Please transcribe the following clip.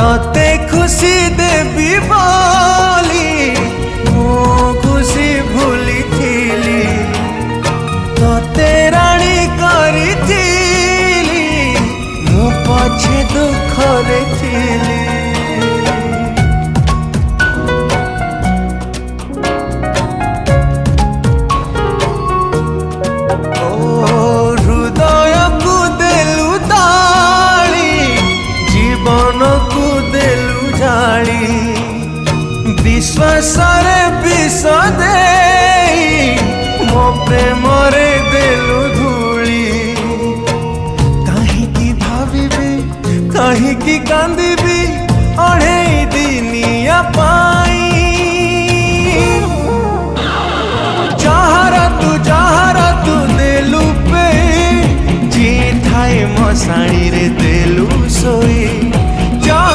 तते खुशी देवी बोली मो खुशी भूली थीली तते राणी करी थीली मो पछे दुख रे थीली। विश्वास विष दे मो प्रेम रे देलु धूली कहीं भावी कहीं कांदी अढ़े दिनिया पाई जहारा तू देलु पे जी थाए मशाणी रे देलु सोई।